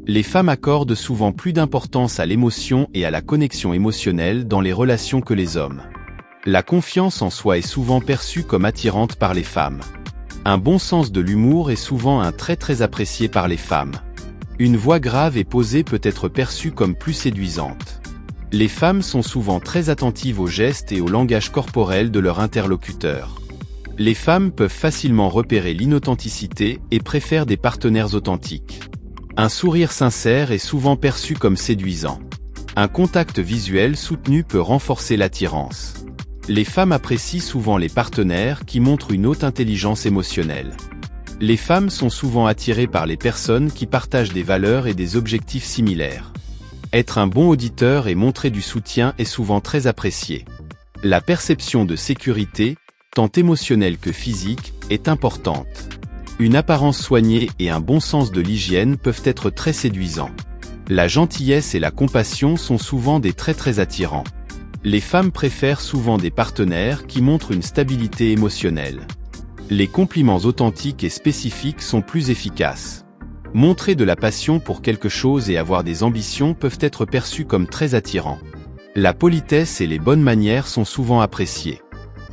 Les femmes accordent souvent plus d'importance à l'émotion et à la connexion émotionnelle dans les relations que les hommes. La confiance en soi est souvent perçue comme attirante par les femmes. Un bon sens de l'humour est souvent un trait très apprécié par les femmes. Une voix grave et posée peut être perçue comme plus séduisante. Les femmes sont souvent très attentives aux gestes et au langage corporel de leur interlocuteur. Les femmes peuvent facilement repérer l'inauthenticité et préfèrent des partenaires authentiques. Un sourire sincère est souvent perçu comme séduisant. Un contact visuel soutenu peut renforcer l'attirance. Les femmes apprécient souvent les partenaires qui montrent une haute intelligence émotionnelle. Les femmes sont souvent attirées par les personnes qui partagent des valeurs et des objectifs similaires. Être un bon auditeur et montrer du soutien est souvent très apprécié. La perception de sécurité, tant émotionnelle que physique, est importante. Une apparence soignée et un bon sens de l'hygiène peuvent être très séduisants. La gentillesse et la compassion sont souvent des traits très attirants. Les femmes préfèrent souvent des partenaires qui montrent une stabilité émotionnelle. Les compliments authentiques et spécifiques sont plus efficaces. Montrer de la passion pour quelque chose et avoir des ambitions peuvent être perçus comme très attirants. La politesse et les bonnes manières sont souvent appréciées.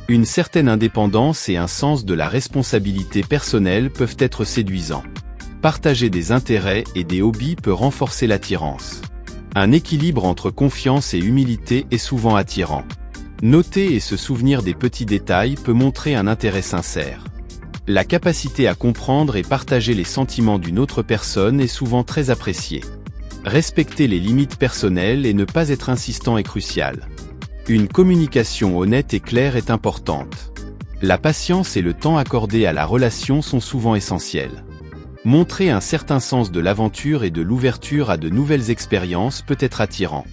Une certaine indépendance et un sens de la responsabilité personnelle peuvent être séduisants. Partager des intérêts et des hobbies peut renforcer l'attirance. Un équilibre entre confiance et humilité est souvent attirant. Noter et se souvenir des petits détails peut montrer un intérêt sincère. La capacité à comprendre et partager les sentiments d'une autre personne est souvent très appréciée. Respecter les limites personnelles et ne pas être insistant est crucial. Une communication honnête et claire est importante. La patience et le temps accordé à la relation sont souvent essentiels. Montrer un certain sens de l'aventure et de l'ouverture à de nouvelles expériences peut être attirant.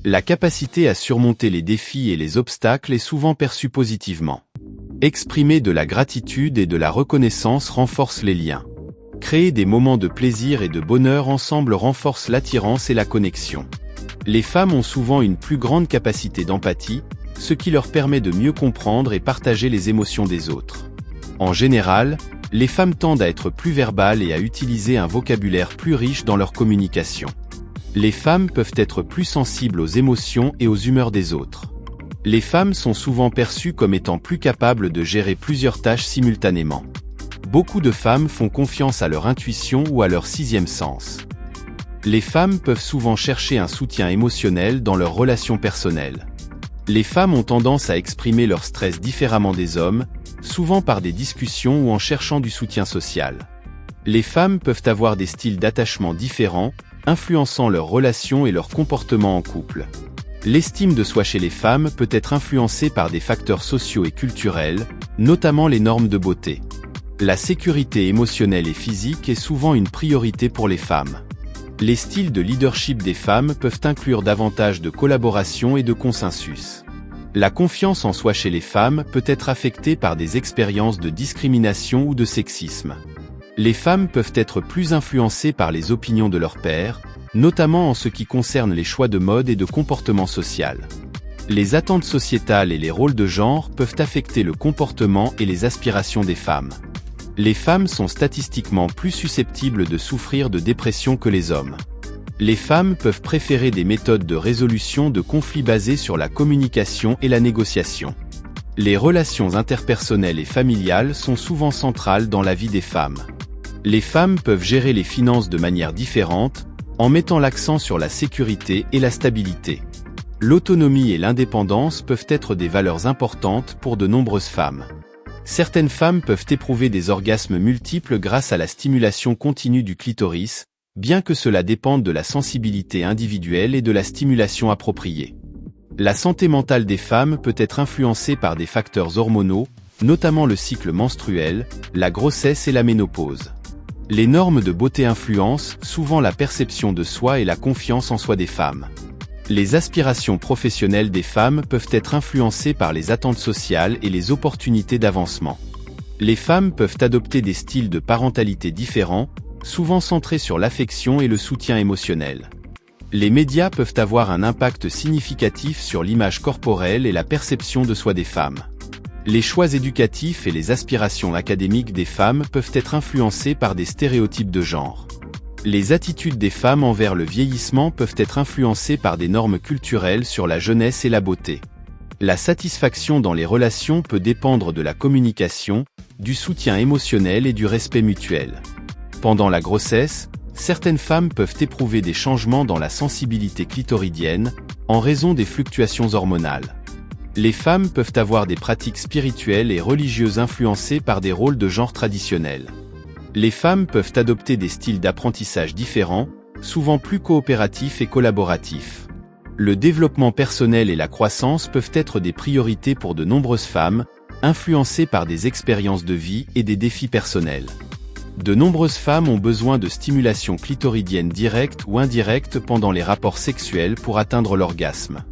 La capacité à surmonter les défis et les obstacles est souvent perçue positivement. Exprimer de la gratitude et de la reconnaissance renforce les liens. Créer des moments de plaisir et de bonheur ensemble renforce l'attirance et la connexion. Les femmes ont souvent une plus grande capacité d'empathie, ce qui leur permet de mieux comprendre et partager les émotions des autres. En général, les femmes tendent à être plus verbales et à utiliser un vocabulaire plus riche dans leur communication. Les femmes peuvent être plus sensibles aux émotions et aux humeurs des autres. Les femmes sont souvent perçues comme étant plus capables de gérer plusieurs tâches simultanément. Beaucoup de femmes font confiance à leur intuition ou à leur sixième sens. Les femmes peuvent souvent chercher un soutien émotionnel dans leurs relations personnelles. Les femmes ont tendance à exprimer leur stress différemment des hommes, souvent par des discussions ou en cherchant du soutien social. Les femmes peuvent avoir des styles d'attachement différents, influençant leurs relations et leur comportement en couple. L'estime de soi chez les femmes peut être influencée par des facteurs sociaux et culturels, notamment les normes de beauté. La sécurité émotionnelle et physique est souvent une priorité pour les femmes. Les styles de leadership des femmes peuvent inclure davantage de collaboration et de consensus. La confiance en soi chez les femmes peut être affectée par des expériences de discrimination ou de sexisme. Les femmes peuvent être plus influencées par les opinions de leurs pairs, notamment en ce qui concerne les choix de mode et de comportement social. Les attentes sociétales et les rôles de genre peuvent affecter le comportement et les aspirations des femmes. Les femmes sont statistiquement plus susceptibles de souffrir de dépression que les hommes. Les femmes peuvent préférer des méthodes de résolution de conflits basées sur la communication et la négociation. Les relations interpersonnelles et familiales sont souvent centrales dans la vie des femmes. Les femmes peuvent gérer les finances de manière différente, en mettant l'accent sur la sécurité et la stabilité. L'autonomie et l'indépendance peuvent être des valeurs importantes pour de nombreuses femmes. Certaines femmes peuvent éprouver des orgasmes multiples grâce à la stimulation continue du clitoris, bien que cela dépende de la sensibilité individuelle et de la stimulation appropriée. La santé mentale des femmes peut être influencée par des facteurs hormonaux, notamment le cycle menstruel, la grossesse et la ménopause. Les normes de beauté influencent souvent la perception de soi et la confiance en soi des femmes. Les aspirations professionnelles des femmes peuvent être influencées par les attentes sociales et les opportunités d'avancement. Les femmes peuvent adopter des styles de parentalité différents, souvent centrés sur l'affection et le soutien émotionnel. Les médias peuvent avoir un impact significatif sur l'image corporelle et la perception de soi des femmes. Les choix éducatifs et les aspirations académiques des femmes peuvent être influencés par des stéréotypes de genre. Les attitudes des femmes envers le vieillissement peuvent être influencées par des normes culturelles sur la jeunesse et la beauté. La satisfaction dans les relations peut dépendre de la communication, du soutien émotionnel et du respect mutuel. Pendant la grossesse, certaines femmes peuvent éprouver des changements dans la sensibilité clitoridienne, en raison des fluctuations hormonales. Les femmes peuvent avoir des pratiques spirituelles et religieuses influencées par des rôles de genre traditionnels. Les femmes peuvent adopter des styles d'apprentissage différents, souvent plus coopératifs et collaboratifs. Le développement personnel et la croissance peuvent être des priorités pour de nombreuses femmes, influencées par des expériences de vie et des défis personnels. De nombreuses femmes ont besoin de stimulation clitoridienne directe ou indirecte pendant les rapports sexuels pour atteindre l'orgasme.